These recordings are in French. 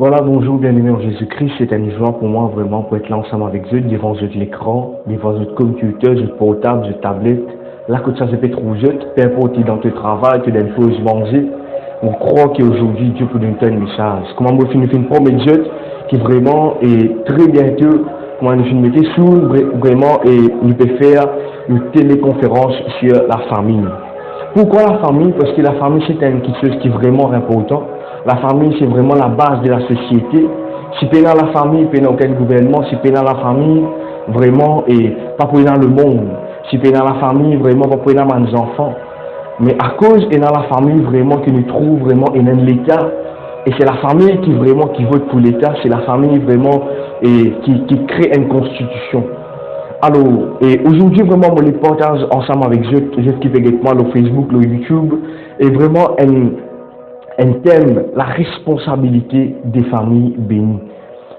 Voilà, bonjour, bienvenue en Jésus-Christ. C'est un joie pour moi vraiment pour être là ensemble avec eux, devant eux l'écran, devant eux computer, eux portable, eux tablette. Là, que ça se fait trop jeune, peu importe dans ton travail, tu donnes pause manger. On croit qu'aujourd'hui, Dieu peut nous donner un message. Comment nous finissons une promesse de qui vraiment est très bientôt, comment nous finissons sous vraiment et nous peut faire une téléconférence sur la famille. Pourquoi la famille? Parce que la famille, c'est quelque chose qui est vraiment important. La famille, c'est vraiment la base de la société. Si tu es dans la famille, tu es dans aucun gouvernement. Si tu es dans la famille, vraiment, et pas pour dans le monde. Si tu es dans la famille, vraiment, pas pour dans les enfants. Mais à cause de dans la famille, vraiment, que nous trouvons vraiment dans l'État, et c'est la famille qui vraiment qui vote pour l'État, c'est la famille vraiment et qui crée une constitution. Alors, et aujourd'hui, vraiment, on les partage ensemble avec eux qui fait avec moi, le Facebook, le YouTube, et vraiment un thème, la responsabilité des familles bénies.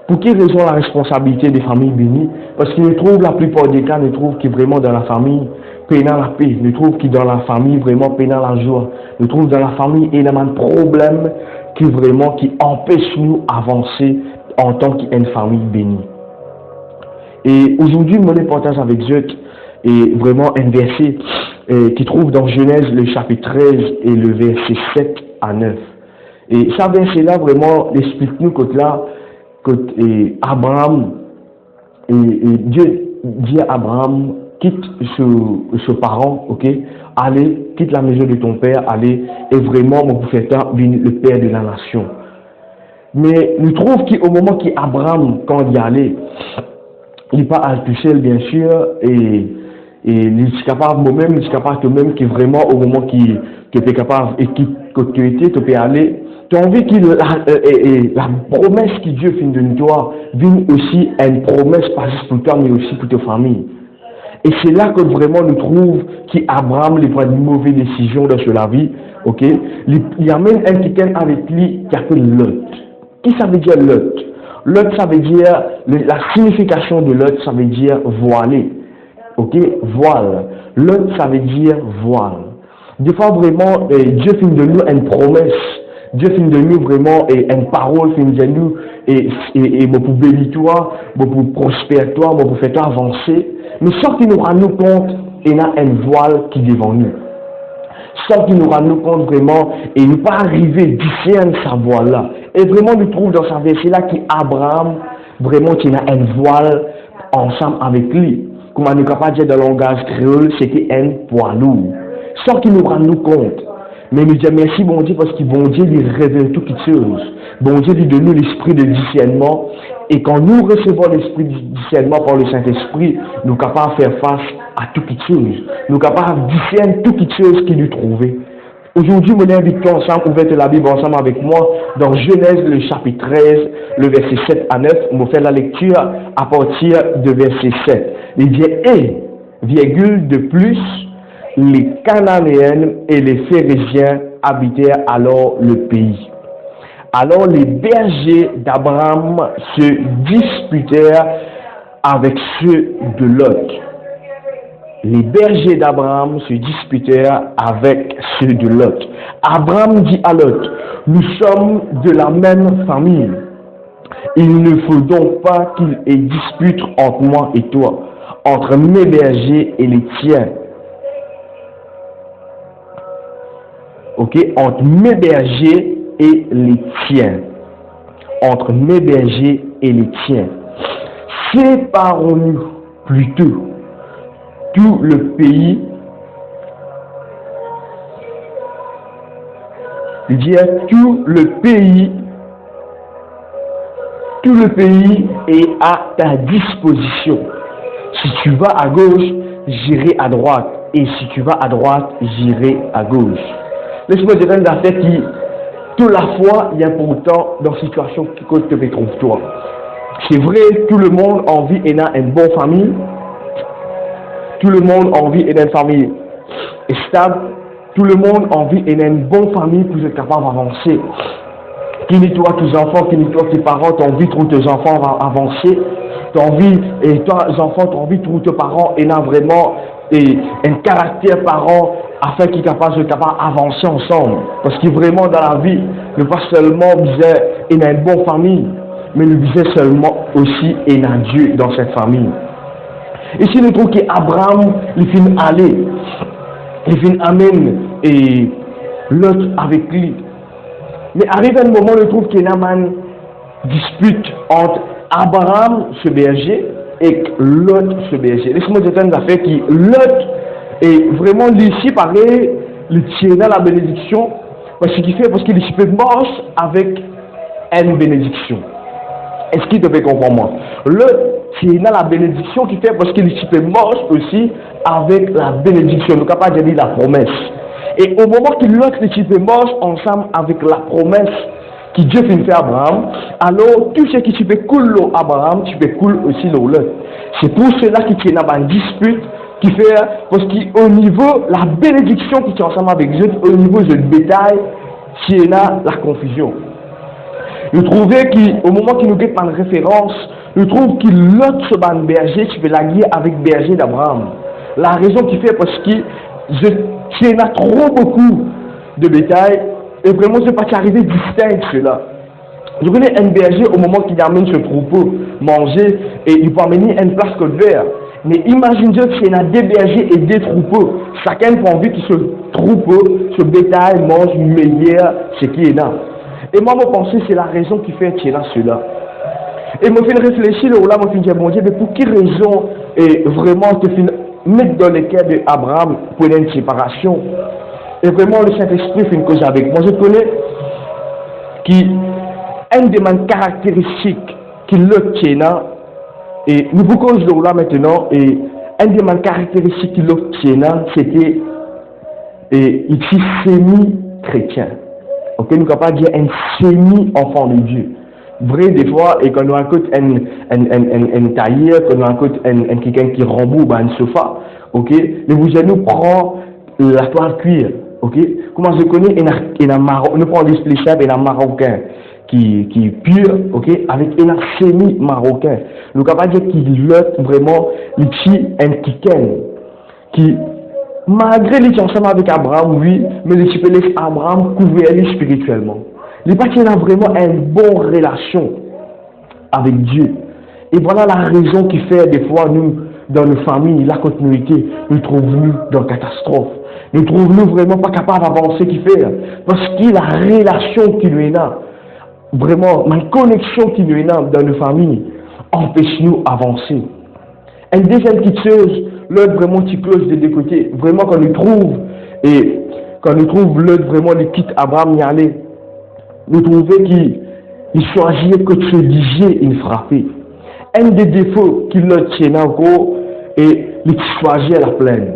Pour quelle raison la responsabilité des familles bénies? Parce que nous trouvons la plupart des cas, nous trouvons que vraiment dans la famille, pénal la paix, nous trouvons que dans la famille, vraiment pénal la joie. Nous trouvons dans la famille énormément de problèmes qui vraiment qui empêchent nous d'avancer en tant qu'une famille bénie. Et aujourd'hui, je les partage avec eux et vraiment un verset qui trouve dans Genèse le chapitre 13 et le verset 7 à 9. Et ça verset-là vraiment explique-nous que là, que Abraham, et Dieu dit à Abraham, quitte ce parent, ok, allez, quitte la maison de ton père, allez, et vraiment, mon prophète, le père de la nation. Mais nous trouvons qu'au moment qu'Abraham, quand il y allait, il n'est pas à tout seul, bien sûr, et il est capable, moi-même, il est capable toi-même, qui vraiment, au moment que tu es capable, et que tu étais, tu peux aller, tu as envie que la promesse que Dieu fait de toi vienne aussi une promesse, pas juste pour toi, mais aussi pour ta famille. Et c'est là que vraiment nous trouvons qu'Abraham prend une mauvaise décision dans sa vie, ok? Il y a même un quelqu'un avec lui qui appelle Lot. Qui ça veut dire Lot? Lot, ça veut dire, la signification de Lot, ça veut dire voilé. Ok? Voile. Lot, ça veut dire voile. Des fois, vraiment, Dieu fait de nous une promesse. Dieu fait de nous vraiment une parole, fait de nous, et pour bénir toi, pour prospérer toi, pour faire toi avancer. Mais sans qu'il nous rende compte, il y a un voile qui est devant nous. Sans qu'il nous rende compte vraiment, et ne pas arriver discerner sa voile-là. Et vraiment, nous trouvons dans sa verset-là qu'Abraham, vraiment, il a un voile ensemble avec lui. Comme on est capable de dire dans le langage créole, c'était un poids lourd. Sans qu'il nous rende compte. Mais nous disons merci, bon Dieu, parce que bon Dieu lui révèle toutes les choses. Bon Dieu lui donne l'esprit de discernement. Et quand nous recevons l'esprit de discernement par le Saint-Esprit, nous sommes capables de faire face à toutes les choses. Nous sommes capables de discerner toutes les choses qu'il nous trouvait. Aujourd'hui, nous invitons ensemble, ouvrez la Bible ensemble avec moi, dans Genèse, le chapitre 13, le verset 7 à 9. On va faire la lecture à partir de verset 7. Il dit, et, virgule de plus, les Cananéennes et les Phérésiens habitèrent alors le pays. Alors les bergers d'Abraham se disputèrent avec ceux de Lot. Les bergers d'Abraham se disputèrent avec ceux de Lot. Abraham dit à Lot, nous sommes de la même famille. Il ne faut donc pas qu'il y ait dispute entre moi et toi, entre mes bergers et les tiens. Ok, entre mes bergers et les tiens. Entre mes bergers et les tiens. Séparons-nous plutôt tout le pays. Dire tout le pays est à ta disposition. Si tu vas à gauche, j'irai à droite. Et si tu vas à droite, j'irai à gauche. Laisse-moi dire une affaire qui, toute la fois, il y a pourtant dans la situation que tu te trouves toi. C'est vrai, tout le monde a envie d'avoir une bonne famille. Tout le monde a envie d'avoir une famille stable. Tout le monde a envie d'avoir une bonne famille pour être capable d'avancer. Qui n'est toi tes enfants, qui n'est toi tes parents, tu as envie de trouver tes enfants avancer. Tu as envie, et toi, les enfants, tu as envie de trouver tes parents et là vraiment un caractère parent afin qu'ils soient capables d'avancer ensemble. Parce que vraiment dans la vie, ne pas seulement il a une bonne famille, mais nous visons seulement aussi et dans Dieu dans cette famille. Ici, nous trouvons qu'Abraham, il finit aller, il finit amène et l'autre avec lui. Mais arrive un moment, nous trouvons qu'il y a une dispute entre Abraham, ce berger, et l'autre, ce berger. Laisse-moi dire une affaire qui, l'autre, est vraiment ici, pareil, le tient dans la bénédiction, parce qu'il fait, parce qu'il est marche avec une bénédiction. Est-ce qu'il te fait comprendre moi? L'autre, c'est dans la bénédiction qui fait, parce qu'il est marche aussi avec la bénédiction, nous capable de dire la promesse. Et au moment que l'autre, le marche ensemble avec la promesse, qui Dieu fait à Abraham, alors tout ce qui tu peux couler Abraham, tu peux couler aussi l'autre. C'est pour cela qu'il y a une dispute qui fait, parce qu'au niveau, la bénédiction qui est ensemble avec Dieu, au niveau du bétail, il y a la confusion. Nous trouvons qu'au moment qu'il nous get une référence, nous trouvons que l'autre se bat berger, tu peux la guider avec berger d'Abraham. La raison qui fait, parce que il y en a trop beaucoup de bétail, et vraiment, c'est pas qu'arriver distinct cela. Je connais un berger au moment qu'il amène ce troupeau manger et il peut amener une place que vert. Mais imagine-toi qu'il y a des bergers et des troupeaux. Chacun a envie que ce troupeau, ce bétail mange meilleur ce qui est là. Et moi, je pense que c'est la raison qui fait qu'il y a cela. Et je me fais réfléchir, là, je me fais dire, mon Dieu, mais pour quelle raison vraiment te mettre dans le cœur d'Abraham pour une séparation? Et vraiment, le Saint-Esprit fait une cause avec moi. Je connais qui, une de mes caractéristiques qui le tient, et nous vous cause là maintenant, et une de mes caractéristiques qui le tient, c'était, il est semi-chrétien. Ok, nous ne pouvons pas dire un semi-enfant de Dieu. Vrai, des fois, et quand on écoute un tailleur, quand on écoute quelqu'un qui rembourbe un sofa, ok, mais vous allez nous prendre la toile cuir. Ok, comment je connais nous prenons des spéciales et un marocain qui est pur, ok, avec un semi marocain. Nous ne pouvons pas dire qu'il est vraiment le petit un qui malgré les ensemble avec Abraham, oui, mais le petit laisse Abraham couvrir lui spirituellement. Les pas qu'il a vraiment une bonne relation avec Dieu. Et voilà la raison qui fait des fois nous dans nos familles la continuité, nous trouvons dans la catastrophe. Nous trouvons vraiment pas capables d'avancer qui fait. Parce que la relation qui nous est là, vraiment, ma connexion qui nous est là dans nos familles, empêche nous d'avancer. Une deuxième petite chose, l'autre vraiment qui close des deux côtés. Vraiment quand nous trouve, et quand nous trouve l'autre vraiment le quitte Abraham y aller, nous trouvons qu'il choisit que tu disiez, il frappait. Un des défauts qu'il tient encore, et il choisit à la plaine.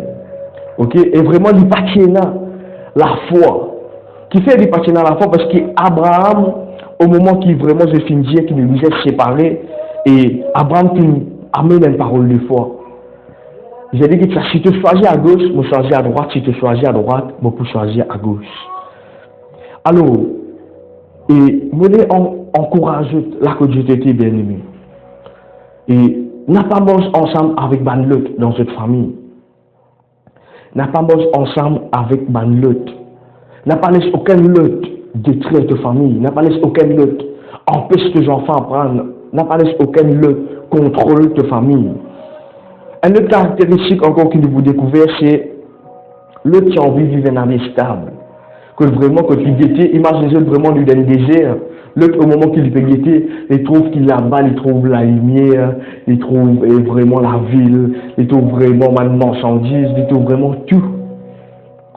Ok, et vraiment, il patinait la foi. Qui fait il patinait la foi parce qu'Abraham, au moment qu'il vraiment se finissait, qu'il nous est séparés, et Abraham qui amène une parole de foi. J'ai dit que si tu choisis à gauche, je choisis à droite. Si tu choisis à droite, je peux choisir à gauche. Alors, et je encourage la que Dieu t'était bien aimé. Et n'a pas mangé ensemble avec Banlot dans cette famille. N'a pas mangé ensemble avec Banlot. N'a pas laissé aucun lot détruire ta famille. N'a pas laissé aucun lot empêcher tes enfants à prendre. N'a pas laissé aucun lot contrôler ta famille. Une autre caractéristique encore que vous découvrez, c'est l'autre qui a envie de vivre une vie stable. Que vraiment, quand tu guettes, imaginez vraiment lui dans le désert. L'autre, au moment qu'il peut guetter, il trouve qu'il là-bas, il trouve la lumière, il trouve vraiment la ville, il trouve vraiment ma marchandise, il trouve vraiment tout.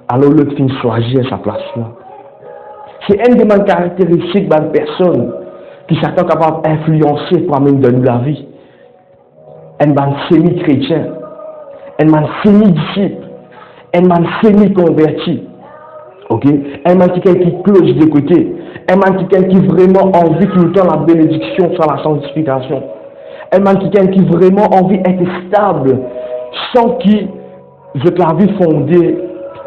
Alors l'autre finit choisir à sa place-là. C'est une des caractéristiques d'une personne qui s'attend capable d'influencer pour amener dans nous la vie. Un semi-chrétien, un semi-disciple, un semi-converti. Ok? Un man qui cloche de côté. Un man qui vraiment envie qui nous donne la bénédiction sur la sanctification. Un man qui vraiment envie d'être stable sans qui je la vie fondée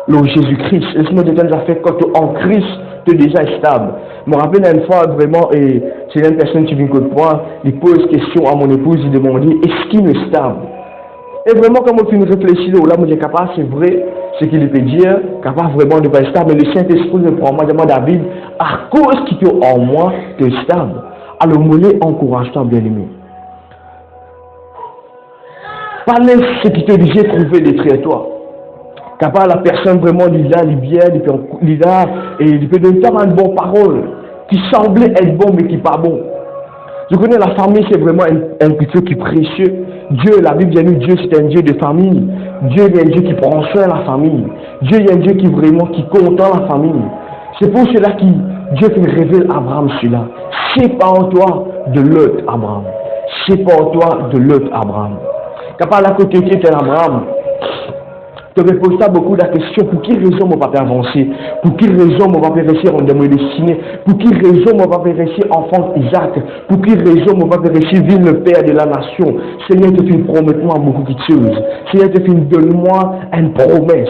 le Jésus-Christ. Laisse-moi te dire déjà fait quand tu es en Christ, tu es déjà stable. Je me rappelle une fois vraiment, et c'est une personne qui vient de moi, il pose question à mon épouse, il demande est-ce qu'il est stable? Et vraiment, quand on finit de réfléchir, là, je dis capable, c'est vrai, ce qu'il peut dire, capable vraiment de pas être stable, mais le Saint-Esprit me prend, moi, demande David, À cause qui est en moi, tu es stable. Alors, mollet, encourage-toi, bien-aimé. Pas laisse ce qui te disait trouver détruire toi. Capable la personne vraiment lila, bien, lila, et il peut donner tellement de bonnes paroles qui semblaient être bon mais qui pas bon. Je connais la famille, c'est vraiment un truc qui est précieux. Dieu, la Bible dit Dieu c'est un Dieu de famille. Dieu est un Dieu qui prend soin de la famille. Dieu est un Dieu qui vraiment qui content la famille. C'est pour cela que Dieu qui révèle à Abraham cela. Sépare-toi de l'autre Abraham. Sépare-toi de l'autre Abraham. Capable la côté qui était Abraham. Je me pose beaucoup de questions. Pour quelle raison mon papa avancer? Pour quelle raison mon papa réussir en me destiner? Pour quelle raison mon papa réussir enfant Isaac? Pour quelle raison mon papa réussir vivre le père de la nation? Seigneur, te fais promets-moi beaucoup de choses. Seigneur, te fais donne-moi une promesse.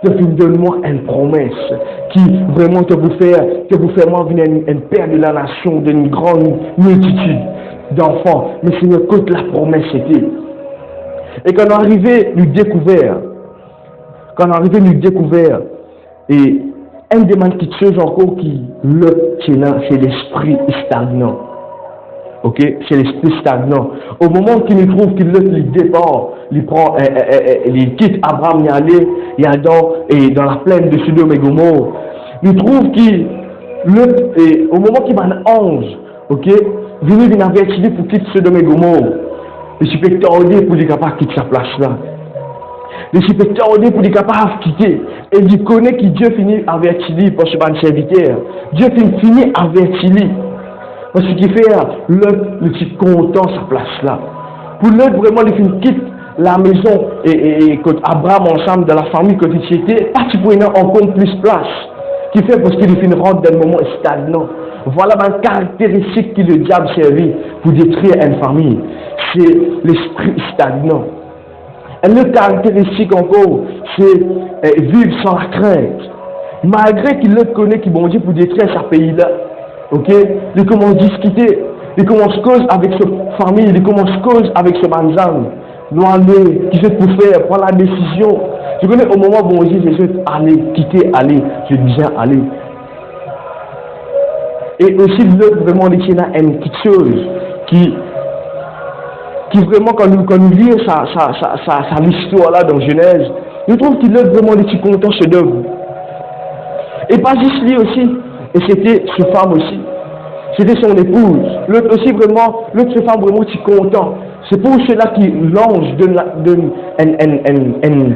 Te fais donne-moi une promesse qui vraiment te vous faire moi venir un père de la nation, d'une grande multitude d'enfants. Mais Seigneur, écoute la promesse c'était. Et quand on est arrivé, nous découvert. Quand on est arrivé, nous découvert. Et un des petites choses encore qui c'est l'esprit stagnant. Ok? C'est l'esprit stagnant. Au moment qu'il nous trouve qu'il le départ, il prend, il quitte Abraham, il y a dans la plaine de Sodome et Gomorrhe. Il trouve qu'il, au moment qu'il va un ange, ok? Venu d'une avertir pour quitter Sodome et Gomorrhe. Le supérieur pour dire capable quitter sa place là. Le supérieur pour dire capable de quitter. Et il connaît que Dieu finit averti pour ce serviteur. Dieu finit averti. Parce qu'il fait le petit content sa place là. Pour l'autre vraiment il quitte la maison et quand Abraham ensemble de la famille quand il était, pas tu pourrais encore plus place. Qui fait parce qu'il finit rentre dans le moment stagnant. Voilà une caractéristique que le diable servit pour détruire une famille. C'est l'esprit stagnant. Une autre caractéristique encore, c'est vivre sans la crainte. Malgré qu'il le connaît, qu'il bon Dieu pour détruire sa pays-là, ok? Il commence à discuter, il commence à cause avec sa famille, il commence à cause avec ce manzan. Nous aller, qui fait pour faire, prendre la décision. Je connais au moment où bon Dieu, je vais aller, quitter, aller, je disais aller. Et aussi, l'autre, vraiment, il y a une petite chose qui vraiment, quand nous lisons sa histoire là dans Genèse, nous trouvons qu'il est vraiment des petits contents chez d'œuvre. Et pas juste lui aussi, et c'était sa femme aussi. C'était son épouse. L'autre aussi vraiment, l'autre sa femme vraiment petit content. C'est pour cela qu'il l'ange donne une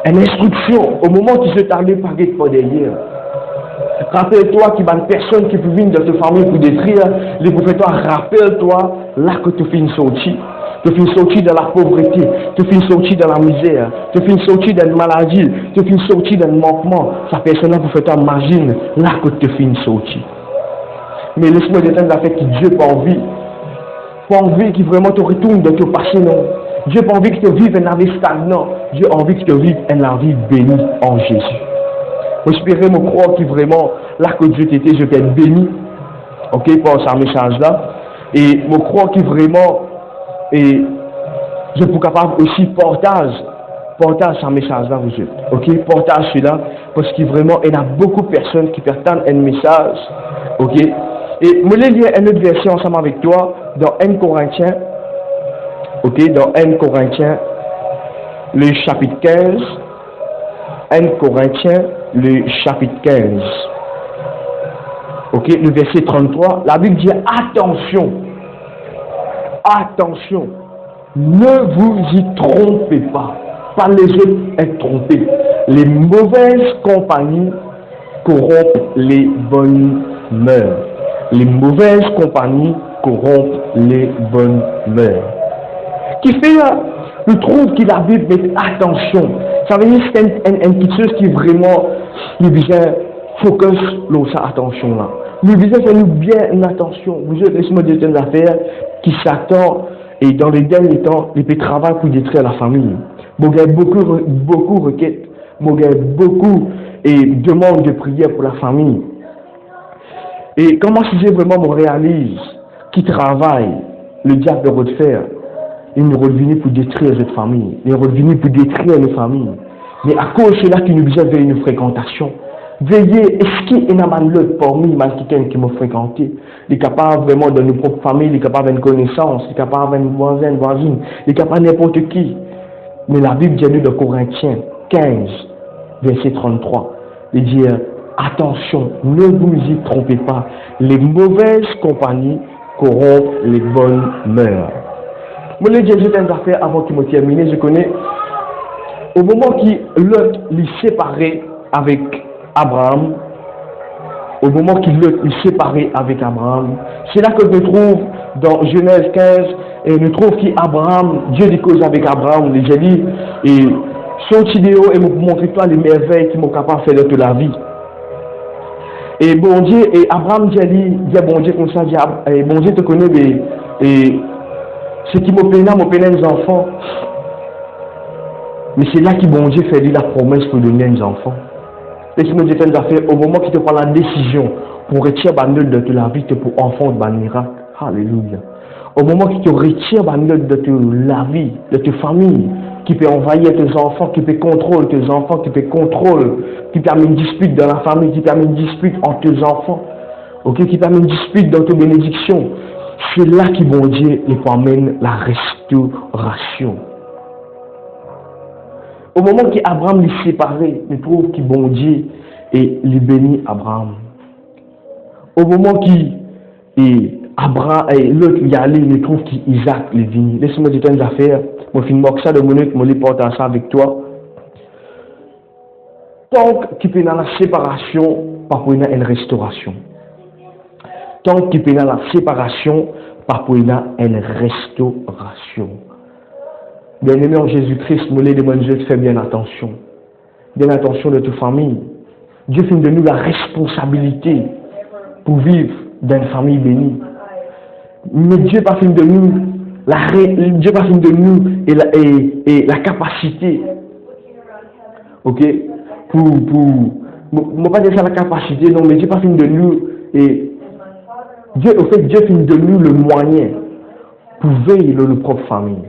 instruction au moment qu'il se tarde par derrière. Rappelle-toi qu'il y a une personne qui peut venir dans ta famille pour détruire. Les prophètes, rappelle-toi là que tu fais une sortie. Tu fais une sortie de la pauvreté. Tu fais une sortie de la misère. Tu fais une sortie d'une maladie. Tu fais une sortie d'un manquement. Sa personne-là, prophète, imagine là que tu fais une sortie. Mais laisse-moi détendre la fait que Dieu n'a pas envie. Pas envie qu'il vraiment te retourne dans ton passé, non. Dieu n'a pas envie que tu vives un vie stagnant. Dieu a envie que tu vives une vie bénie en Jésus. J'espérais me croire que vraiment, là que Dieu t'était, je vais être béni, ok, par ce message-là. Et me croire que vraiment, et je suis capable aussi partage ce message-là, vous êtes, ok, partage celui-là, parce que vraiment, il y a beaucoup de personnes qui perdent un message, ok. Et je vais lire une autre version ensemble avec toi, dans 1 Corinthiens, ok, dans 1 Corinthiens, le chapitre 15, 1 Corinthiens, le chapitre 15. Ok, le verset 33. La Bible dit attention. Attention. Ne vous y trompez pas. Pas les autres être trompés. Les mauvaises compagnies corrompent les bonnes mœurs. Les mauvaises compagnies corrompent les bonnes mœurs. Qui fait je trouve que la Bible met attention. Ça veut dire que c'est une petite chose qui vraiment nous vient focus sur sa attention là. Nous visons faire nous bien une attention. Vous êtes laissez-moi dire une affaire qui s'attend et dans les derniers temps, il peut travailler pour détruire la famille. Bon, il y a beaucoup de requêtes, bon, il y a beaucoup et demandes de prière pour la famille. Et comment si j'ai vraiment me réalise qui travaille, le diable de refaire. Il est revenu pour détruire cette famille. Il est revenu pour détruire nos familles. Mais à cause de cela, qu'il nous besoin vers une fréquentation. Veillez, est-ce qu'il y a un autre parmi quelqu'un qui m'a fréquenté? Il est capable vraiment de nos propres familles, il est capable d'une connaissance, il est capable d'un voisin, une voisine, il est capable n'importe qui. Mais la Bible dit dans Corinthiens 15, verset 33, il dit attention, ne vous y trompez pas, les mauvaises compagnies corrompent les bonnes mœurs. Moi, je dis une affaire avant qu'il me termine. Je connais au moment qui Lot l'est séparé avec Abraham, au moment qu'il est séparé avec Abraham, c'est là que je trouve dans Genèse 15, et je trouve qu'Abraham, Dieu dit cause avec Abraham, j'ai dit, et son vidéo et me montrer toi les merveilles qui m'ont capable de faire de toute la vie. Et bon Dieu, et Abraham dit bon Dieu comme ça, et bon Dieu te connaît, et ce qui me peine les enfants. Mais c'est là que bon Dieu fait la promesse pour donner les enfants. Laisse-moi dire une affaire, au moment qu'il te prend la décision pour retirer bandeau de la vie, pour enfant de miracle. Alléluia. Au moment qu'il te retire bandeau de la vie, de ta famille, qui peut envahir tes enfants, qui peut contrôler tes enfants, qui peut contrôler, qui peut amener une dispute dans la famille, qui peut amener une dispute entre tes enfants, okay, qui peut amener une dispute dans tes bénédictions. C'est là que bon Dieu il amène la restauration. Au moment qu'Abraham les séparé, il trouve que bon Dieu et il bénit Abraham. Au moment qu'il Abraham et l'autre y allait, il trouve qu'Isaac les vini. Laisse-moi dire une affaire. Moi je finis ça de minutes, je les porte ça avec toi. Tant qu'il peut dans la séparation, pas pour une restauration. Tant qu'il peut dans la séparation, pas pour une restauration. Bien-aimé en Jésus-Christ, nous les demandons Dieu de faire bien attention. Bien attention de toute famille. Dieu fait de nous la responsabilité pour vivre dans une famille bénie. Mais Dieu pas fait de nous Dieu pas fait de nous et la capacité. Ok? Moi pas dire ça la capacité, non, mais Dieu pas fait de nous et Dieu fait de nous le moyen pour veiller dans nos propres familles.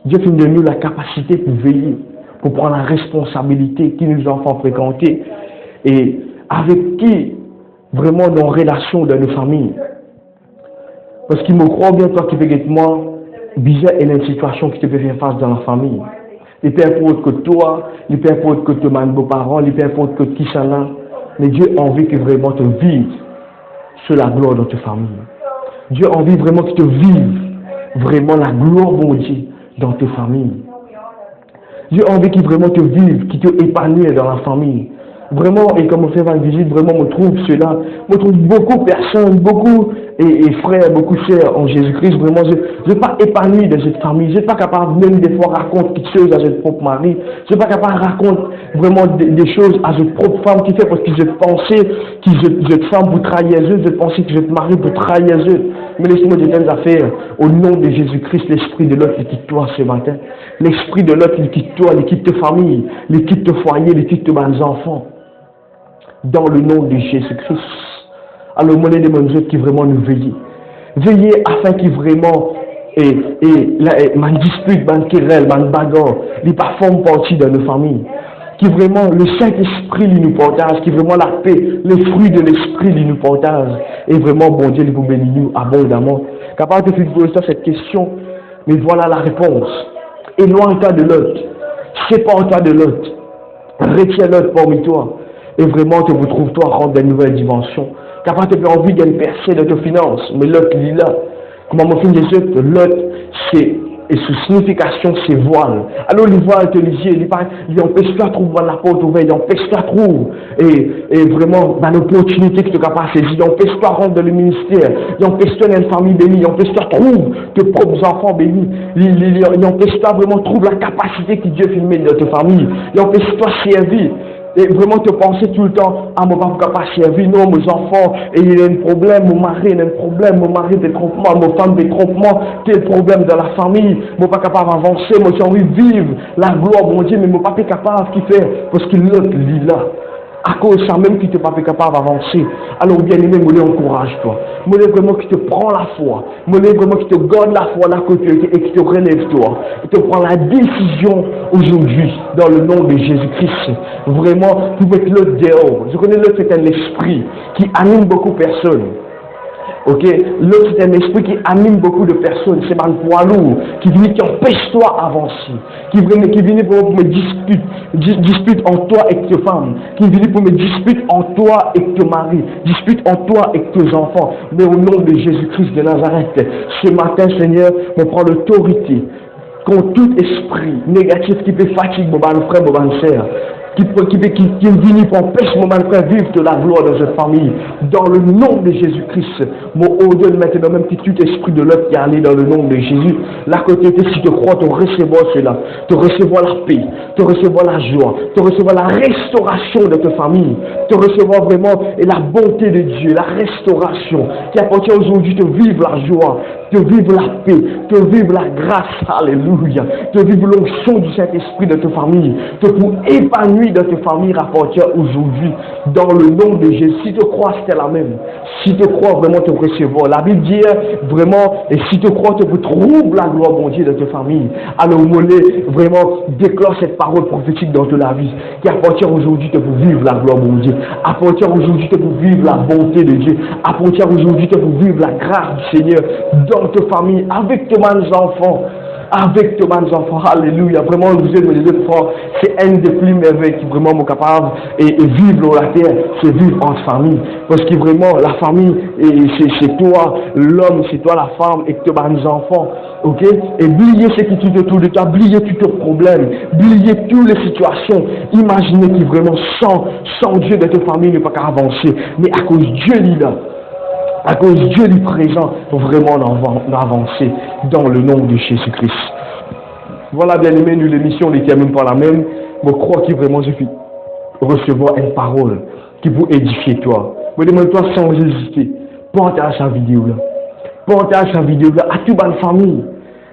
Dieu fait de nous la capacité pour veiller, pour prendre la responsabilité qui nous enfants fréquenter et avec qui vraiment dans relation dans nos familles. Parce qu'il me croit bien, toi qui peux être moi, bizarre et une situation qui te peut faire face dans la famille. Les pères pour autre que toi, les pères pour autre que tes beaux-parents, les pères pour autre que qui ça là. Mais Dieu a envie que vraiment te vives sur la gloire de ta famille. Dieu a envie vraiment que tu vives vraiment la gloire, bon Dieu, dans tes familles. Dieu a envie qu'il vraiment te vive, qu'il te épanouisse dans la famille. Vraiment, et comme on fait une visite, vraiment, on trouve cela. On trouve beaucoup de personnes, beaucoup et frères, beaucoup de sœurs en Jésus-Christ. Vraiment, je ne suis pas épanoui dans cette famille. Je ne suis pas capable même des fois de raconter quelque chose à notre propre mari. Je ne suis pas capable de raconter vraiment des choses à notre propre femme qui fait parce que je pensais que je femme pour trahir eux. Je pensais que je mari pour trahir eux. Mais laisse-moi dire des affaires. Au nom de Jésus-Christ, l'esprit de l'autre, il quitte toi ce matin. L'esprit de l'autre, il quitte toi, il quitte ta famille, il quitte ton foyer, il quitte tes enfants. Dans le nom de Jésus-Christ. Alors, mon Dieu qui vraiment nous veille. Veillez afin qu'il vraiment ma dispute, ma querelle, ma bagarre, les pas forment partie de nos familles. Qui vraiment le Saint-Esprit nous partage, qui vraiment la paix, les fruits de l'Esprit nous partage. Et vraiment, bon Dieu, il vous bénit nous abondamment. Capable de poser cette question, mais voilà la réponse. Éloigne-toi de l'autre. Sépare-toi de l'autre. Retiens l'autre parmi toi. Et vraiment, tu vous trouves toi rendre de nouvelles dimensions. Capable de faire envie d'une percée de tes finances. Mais l'autre, il est là. Comment mon film des autres, l'autre, c'est, et sous signification, c'est voile. Alors, les voiles te lisent, ils empêchent toi de trouver la porte ouverte, ils empêchent toi de trouver. Et vraiment, dans l'opportunité que tu es capable de saisir, ils empêchent toi de rendre dans le ministère, ils empêchent toi dans une famille bénie, ils empêchent toi de trouver tes propres enfants bénis, ils empêchent toi vraiment de trouver la capacité que Dieu filme dans ta famille, ils empêchent toi de servir. Et vraiment te penser tout le temps, ah, mon papa pas servir, non, mes enfants, et il y a un problème, mon mari a un problème, mon mari des trompements, mon femme des trompements, quel problème dans la famille, mon pas capable d'avancer, moi j'ai envie de vivre la gloire, mon Dieu, mais mon papa est capable, qui fait, parce que l'autre, il est là. À cause de ça même qui ne t'es pas capable d'avancer. Alors bien aimé, moi encourage-toi. Moi vraiment qui te prend la foi. Moi vraiment qui te garde la foi là que tu es et qui te relève toi. Et te prend la décision aujourd'hui dans le nom de Jésus-Christ. Vraiment, tu peux être l'autre dehors. Je connais l'autre, c'est un esprit qui anime beaucoup de personnes. Ok, l'autre c'est un esprit qui anime beaucoup de personnes, c'est un poids lourd, qui vient qui empêche toi d'avancer, qui vient pour me dispute en toi et tes femmes, qui vient pour me dispute en toi et tes maris, dispute en toi et tes enfants. Mais au nom de Jésus-Christ de Nazareth, ce matin Seigneur, on prend l'autorité contre tout esprit négatif qui peut fatiguer mon frère, mon sœur, qui vient pour empêcher mon frère vivre de la gloire dans cette famille. Dans le nom de Jésus-Christ, mon ordonne maintenant même que tout esprit de l'autre qui est allé dans le nom de Jésus, la côté si tu crois, tu recevoir cela, tu recevoir la paix, tu recevoir la joie, tu recevoir la restauration de ta famille, tu recevoir vraiment et la bonté de Dieu, la restauration qui appartient aujourd'hui de vivre la joie, de vivre la paix, de vivre la grâce, alléluia, de vivre l'onction du Saint-Esprit de ta famille, de pour épanouir dans ta famille appartient aujourd'hui dans le nom de Jésus. Si tu crois, c'est la même. Si tu crois vraiment, te recevoir. La Bible dit vraiment, et si tu crois, tu peux trouver la gloire, mon Dieu, de ta famille. Alors, mollet, vraiment, déclare cette parole prophétique dans ta vie, qui appartient aujourd'hui de pour vivre la gloire, mon Dieu. Appartient aujourd'hui de pour vivre la bonté de Dieu. Appartient aujourd'hui de pour vivre la grâce du Seigneur dans ta famille, avec tes enfants. Avec tes enfants, alléluia, vraiment vous êtes mes deux frères, c'est un des plus merveilleux qui vraiment sont capables et vivre sur la terre, c'est vivre en famille, parce que vraiment la famille, c'est toi l'homme, c'est toi la femme et tes enfants, ok, et oubliez ce qui est autour de toi, oubliez tous tes problèmes, oubliez toutes les situations, imaginez que vraiment sans Dieu de ta famille ne peut pas avancer, mais à cause de Dieu il est là. À cause de Dieu du présent, vraiment avancer dans le nom de Jésus-Christ. Voilà, bien aimé, nous l'émission n'est même pas la même. Je crois que vraiment je suis recevoir une parole qui vous édifier toi. Je demande-toi sans hésiter, partage sa vidéo là. Partage sa vidéo là à toute bonne famille.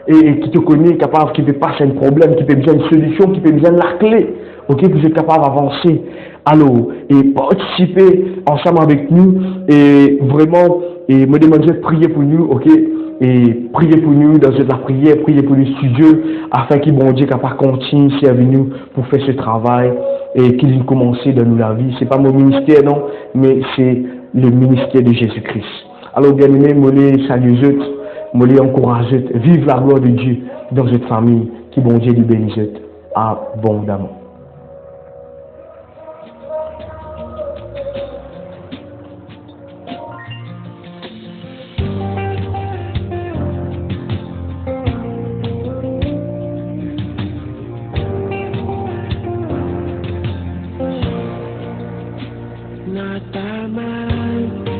Et qui te connaît, capable, qui peut passer un problème, qui peut besoin une solution, qui peut besoin de la clé. Ok, que vous êtes capable d'avancer. Alors, et participer ensemble avec nous, et vraiment, et me demander de prier pour nous, ok, et prier pour nous dans la prière, prier pour le studio, afin que bon Dieu capable continuer ici avec nous pour faire ce travail, et qu'il commence dans nous la vie. C'est pas mon ministère, non, mais c'est le ministère de Jésus-Christ. Alors, bien aimé, je salue je encourage, vive la gloire de Dieu dans cette famille, qui bon Dieu lui bénisse abondamment. Not by might,